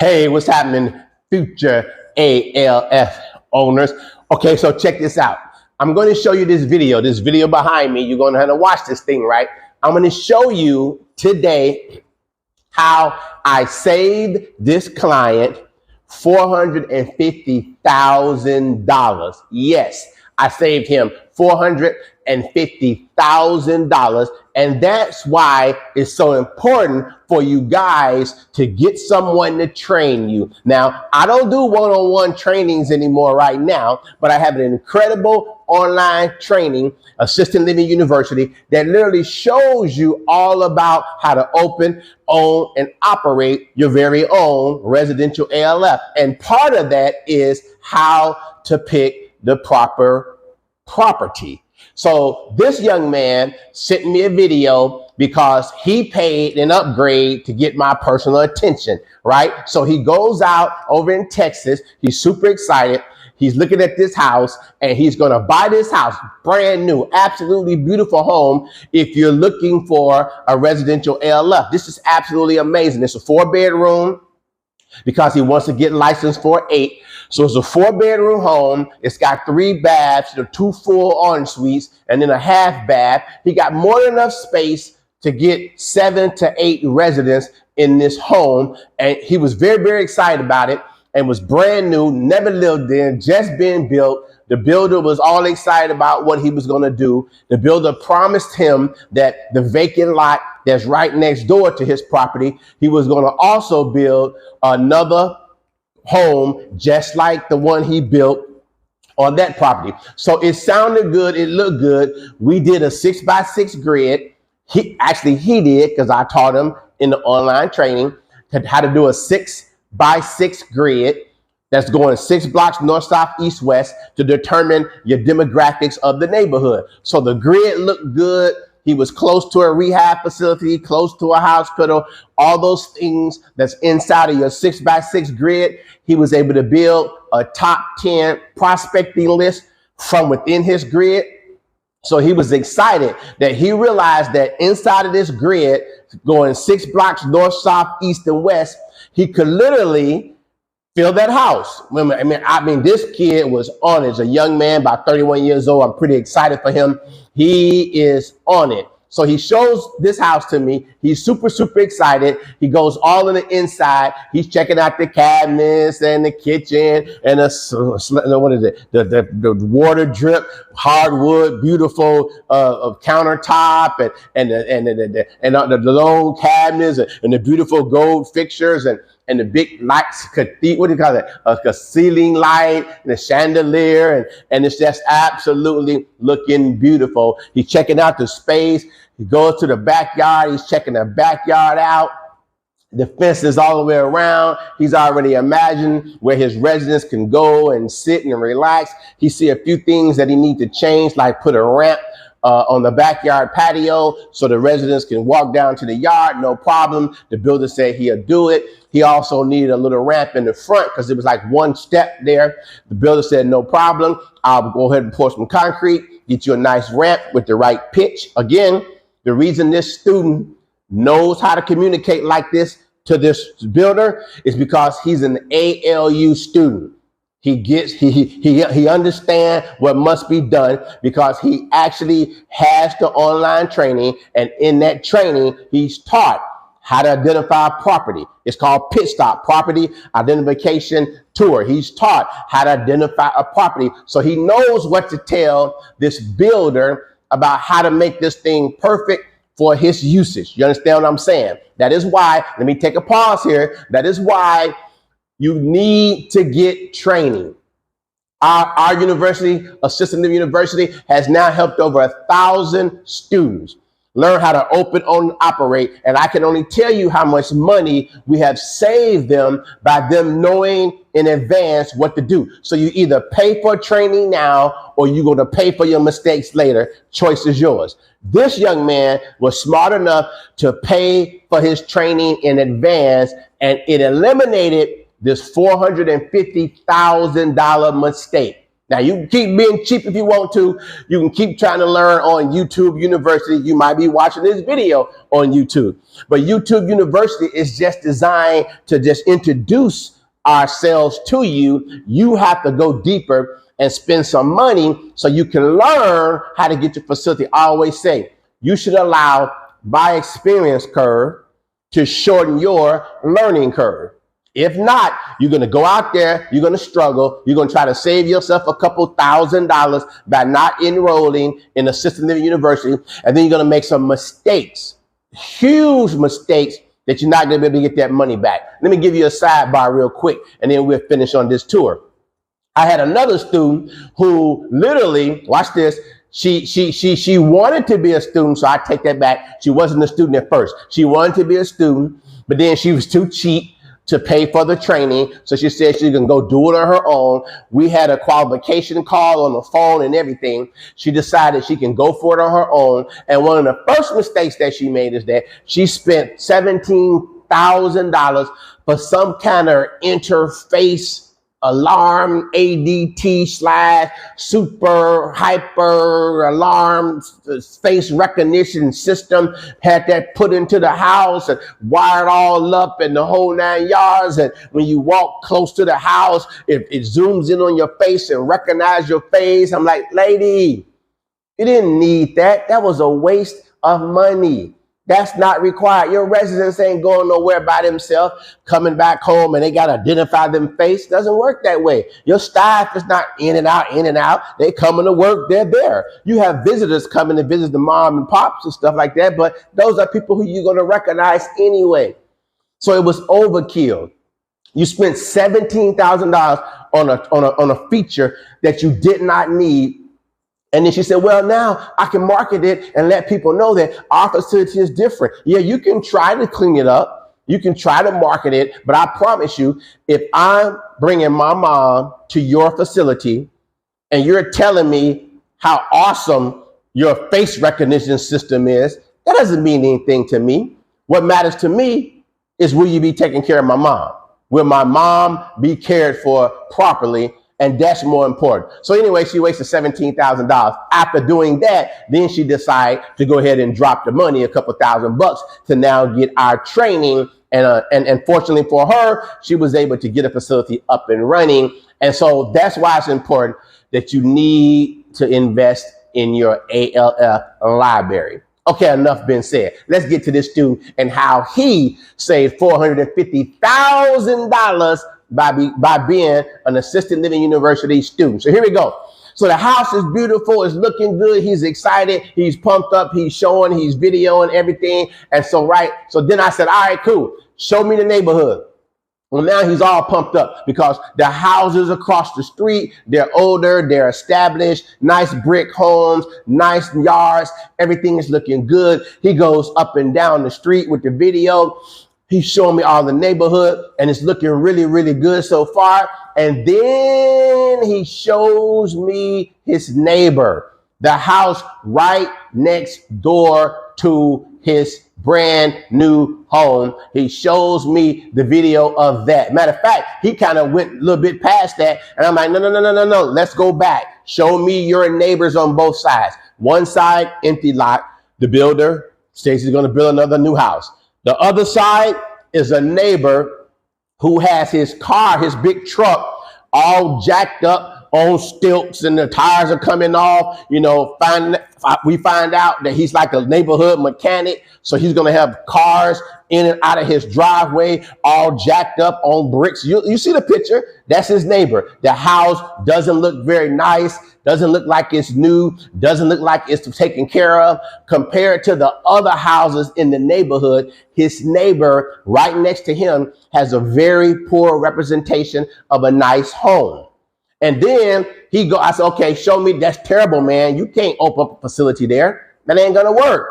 Hey, what's happening, future ALF owners? Okay, so check this out. I'm going to show you this video behind me. You're going to have to watch this thing, right? I'm going to show you today how I saved this client $450,000. Yes, I saved him $450,000. And that's why it's so important for you guys to get someone to train you. Now, I don't do one-on-one trainings anymore right now, but I have an incredible online training, Assisted Living University, that literally shows you all about how to open, own, and operate your very own residential ALF. And part of that is how to pick the proper property. So this young man sent me a video because he paid an upgrade to get my personal attention, right? So he goes out over in Texas. He's super excited. He's looking at this house and he's going to buy this house, brand new, absolutely beautiful home. If you're looking for a residential ALF, this is absolutely amazing. It's a 4-bedroom because he wants to get licensed for 8. So it's a 4-bedroom home. It's got 3 baths, 2 full en-suites, and then a half bath. He got more than enough space to get 7 to 8 residents in this home. And he was very, very excited about it, and was brand new, never lived in, just been built. The builder was all excited about what he was going to do. The builder promised him that the vacant lot that's right next door to his property, he was going to also build another home just like the one he built on that property. So it sounded good. It looked good. We did a 6x6 grid. He did, because I taught him in the online training how to do a 6x6 grid that's going 6 blocks north, south, east, west to determine your demographics of the neighborhood. So the grid looked good. He was close to a rehab facility, close to a hospital, all those things that's inside of your 6x6 grid. He was able to build a top 10 prospecting list from within his grid. So he was excited that he realized that inside of this grid, going 6 blocks north, south, east, and west, he could literally fill that house. I mean, this kid was on it. He's a young man, about 31 years old. I'm pretty excited for him. He is on it. So he shows this house to me. He's super, super excited. He goes all in the inside. He's checking out the cabinets and the kitchen and the water drip, hardwood, beautiful countertop and the long cabinets and the beautiful gold fixtures and the big lights, what do you call it? A ceiling light and a chandelier, and it's just absolutely looking beautiful. He's checking out the space. He goes to the backyard. He's checking the backyard out. The fence is all the way around. He's already imagined where his residents can go and sit and relax. He see a few things that he needs to change, like put a ramp on the backyard patio so the residents can walk down to the yard, no problem. The builder said he'll do it. He also needed a little ramp in the front because it was like 1 step there. The builder said, no problem. I'll go ahead and pour some concrete, get you a nice ramp with the right pitch. Again, the reason this student knows how to communicate like this to this builder is because he's an ALU student. He understands what must be done because he actually has the online training, and in that training, he's taught how to identify property. It's called Pit Stop, Property Identification Tour. He's taught how to identify a property, so he knows what to tell this builder about how to make this thing perfect for his usage. You understand what I'm saying? That is why, let me take a pause here. That is why you need to get training. Our university, Assisted Living University, has now helped over 1,000 students learn how to open, own, and operate. And I can only tell you how much money we have saved them by them knowing in advance what to do. So you either pay for training now or you're going to pay for your mistakes later. Choice is yours. This young man was smart enough to pay for his training in advance, and it eliminated this $450,000 mistake. Now, you can keep being cheap if you want to. You can keep trying to learn on YouTube University. You might be watching this video on YouTube. But YouTube University is just designed to just introduce ourselves to you. You have to go deeper and spend some money so you can learn how to get your facility. I always say you should allow my experience curve to shorten your learning curve. If not, you're going to go out there, you're going to struggle, you're going to try to save yourself a couple $1,000s by not enrolling in assisted living university, and then you're going to make some mistakes, huge mistakes that you're not going to be able to get that money back. Let me give you a sidebar real quick, and then we'll finish on this tour. I had another student who literally, watch this, she wanted to be a student, so I take that back. She wasn't a student at first. She wanted to be a student, but then she was too cheap to pay for the training. So she said she can go do it on her own. We had a qualification call on the phone and everything. She decided she can go for it on her own. And one of the first mistakes that she made is that she spent $17,000 for some kind of interface alarm ADT / super hyper alarm face recognition system, had that put into the house and wired all up and the whole 9 yards. And when you walk close to the house, it zooms in on your face and recognize your face. I'm like, lady, you didn't need that. That was a waste of money. That's not required. Your residents ain't going nowhere by themselves, coming back home and they got to identify them face. Doesn't work that way. Your staff is not in and out, in and out. They coming to work. They're there. You have visitors coming to visit the mom and pops and stuff like that, but those are people who you're going to recognize anyway. So it was overkill. You spent $17,000 on a feature that you did not need. And then she said, well, now I can market it and let people know that our facility is different. Yeah, you can try to clean it up. You can try to market it. But I promise you, if I'm bringing my mom to your facility and you're telling me how awesome your face recognition system is, that doesn't mean anything to me. What matters to me is, will you be taking care of my mom? Will my mom be cared for properly? And that's more important. So anyway, she wasted $17,000. After doing that, then she decided to go ahead and drop the money, a couple $1,000 to now get our training. And fortunately for her, she was able to get a facility up and running. And so that's why it's important that you need to invest in your ALF library. Okay, enough been said. Let's get to this student and how he saved $450,000 by being an assisted living university student. So here we go. So the house is beautiful. It's looking good. He's excited. He's pumped up. He's showing, he's videoing everything. And so then I said, all right, cool. Show me the neighborhood. Well, now he's all pumped up because the houses across the street, they're older, they're established, nice brick homes, nice yards. Everything is looking good. He goes up and down the street with the video. He's showing me all the neighborhood and it's looking really, really good so far. And then he shows me his neighbor, the house right next door to his brand new home. He shows me the video of that. Matter of fact, he kind of went a little bit past that. And I'm like, no. Let's go back. Show me your neighbors on both sides. One side, empty lot. The builder says he's going to build another new house. The other side is a neighbor who has his car, his big truck, all jacked up on stilts and the tires are coming off. You know, we find out that he's like a neighborhood mechanic. So he's going to have cars in and out of his driveway, all jacked up on bricks. You see the picture? That's his neighbor. The house doesn't look very nice. Doesn't look like it's new. Doesn't look like it's taken care of. Compared to the other houses in the neighborhood, his neighbor right next to him has a very poor representation of a nice home. And then I said, okay, show me. That's terrible, man. You can't open up a facility there. That ain't going to work.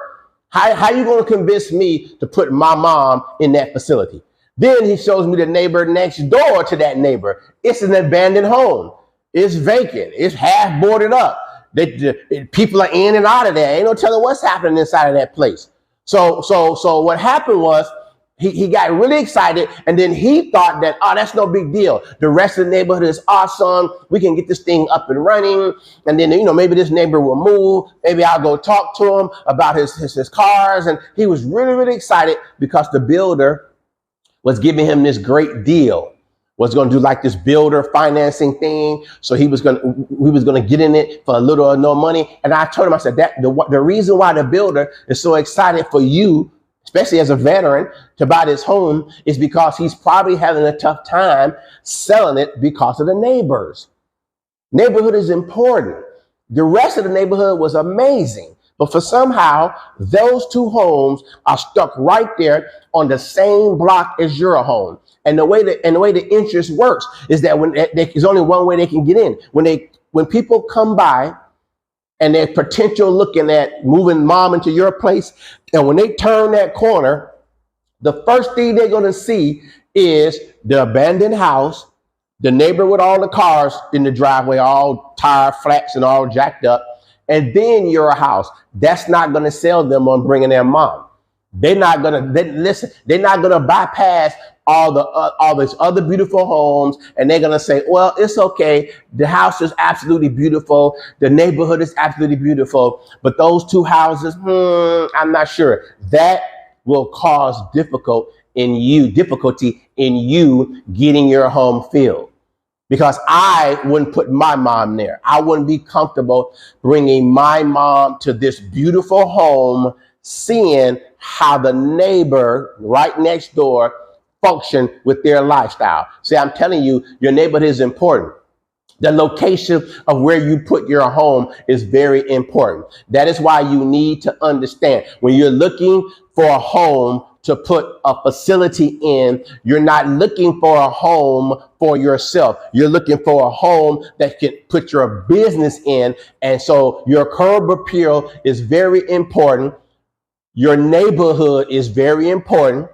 How you going to convince me to put my mom in that facility? Then he shows me the neighbor next door to that neighbor. It's an abandoned home. It's vacant. It's half boarded up. People are in and out of there. Ain't no telling what's happening inside of that place. So what happened was He got really excited, and then he thought that, oh, that's no big deal. The rest of the neighborhood is awesome. We can get this thing up and running, and then, you know, maybe this neighbor will move. Maybe I'll go talk to him about his cars. And he was really, really excited because the builder was giving him this great deal. Was going to do like this builder financing thing. So we was going to get in it for a little or no money. And I told him, I said, that the reason why the builder is so excited for you, especially as a veteran, to buy this home is because he's probably having a tough time selling it because of the neighbors. Neighborhood is important. The rest of the neighborhood was amazing. But for somehow, those two homes are stuck right there on the same block as your home. And the way the interest works is that there's only one way they can get in. When people come by and they're potential looking at moving mom into your place, and when they turn that corner, the first thing they're going to see is the abandoned house, the neighbor with all the cars in the driveway, all tire flats and all jacked up, and then your house. That's not going to sell them on bringing their mom. They're not going to bypass all these other beautiful homes, and they're going to say, well, it's okay. The house is absolutely beautiful. The neighborhood is absolutely beautiful. But those two houses, I'm not sure. That will cause difficulty in you getting your home filled. Because I wouldn't put my mom there. I wouldn't be comfortable bringing my mom to this beautiful home, seeing how the neighbor right next door function with their lifestyle. See, I'm telling you, your neighborhood is important. The location of where you put your home is very important. That is why you need to understand when you're looking for a home to put a facility in, you're not looking for a home for yourself. You're looking for a home that can put your business in. And so your curb appeal is very important. Your neighborhood is very important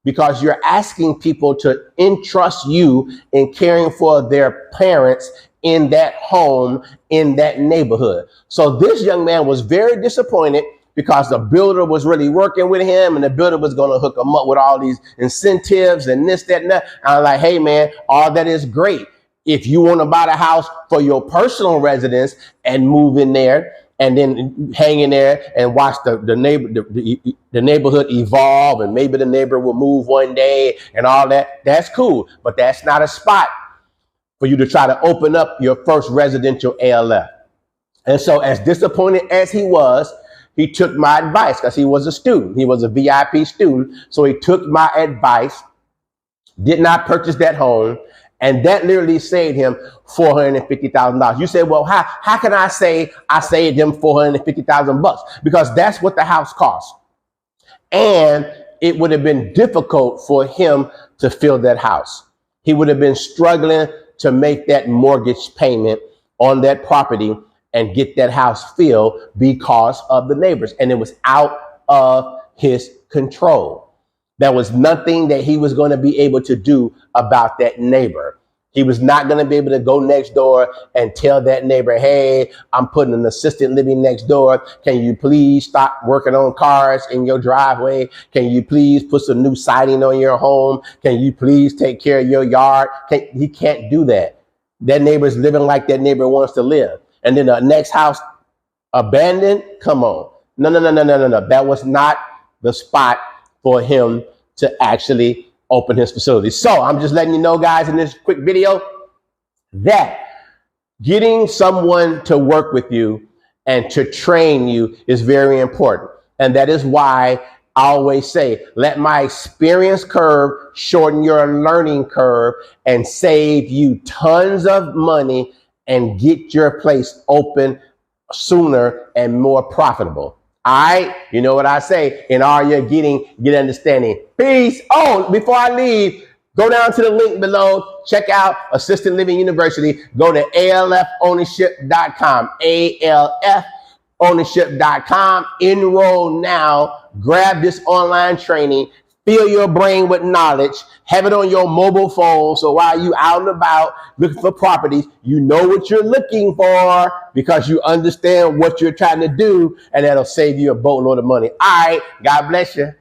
because you're asking people to entrust you in caring for their parents in that home, in that neighborhood. So this young man was very disappointed because the builder was really working with him, and the builder was going to hook him up with all these incentives and this, that, and that. And I'm like, hey, man, all that is great. If you want to buy the house for your personal residence and move in there and then hang in there and watch the neighborhood evolve, and maybe the neighbor will move one day and all that, that's cool. But that's not a spot for you to try to open up your first residential ALF. And so as disappointed as he was, he took my advice because he was a student. He was a VIP student. So he took my advice, did not purchase that home, and that literally saved him $450,000. You say, well, how can I say I saved him $450,000? Because that's what the house cost. And it would have been difficult for him to fill that house. He would have been struggling to make that mortgage payment on that property and get that house filled because of the neighbors. And it was out of his control. There was nothing that he was going to be able to do about that neighbor. He was not going to be able to go next door and tell that neighbor, hey, I'm putting an assisted living next door. Can you please stop working on cars in your driveway? Can you please put some new siding on your home? Can you please take care of your yard? He can't do that. That neighbor's living like that neighbor wants to live. And then the next house abandoned. Come on. No. That was not the spot for him to actually open his facility. So I'm just letting you know, guys, in this quick video, that getting someone to work with you and to train you is very important. And that is why I always say, let my experience curve shorten your learning curve and save you tons of money and get your place open sooner and more profitable. All right, you know what I say, in all you're getting, get understanding. Peace. Oh, before I leave, go down to the link below, check out Assisted Living University, go to alfownership.com, alfownership.com, enroll now, grab this online training, fill your brain with knowledge, have it on your mobile phone, so while you out and about looking for properties, you know what you're looking for because you understand what you're trying to do, and that'll save you a boatload of money. All right, God bless you.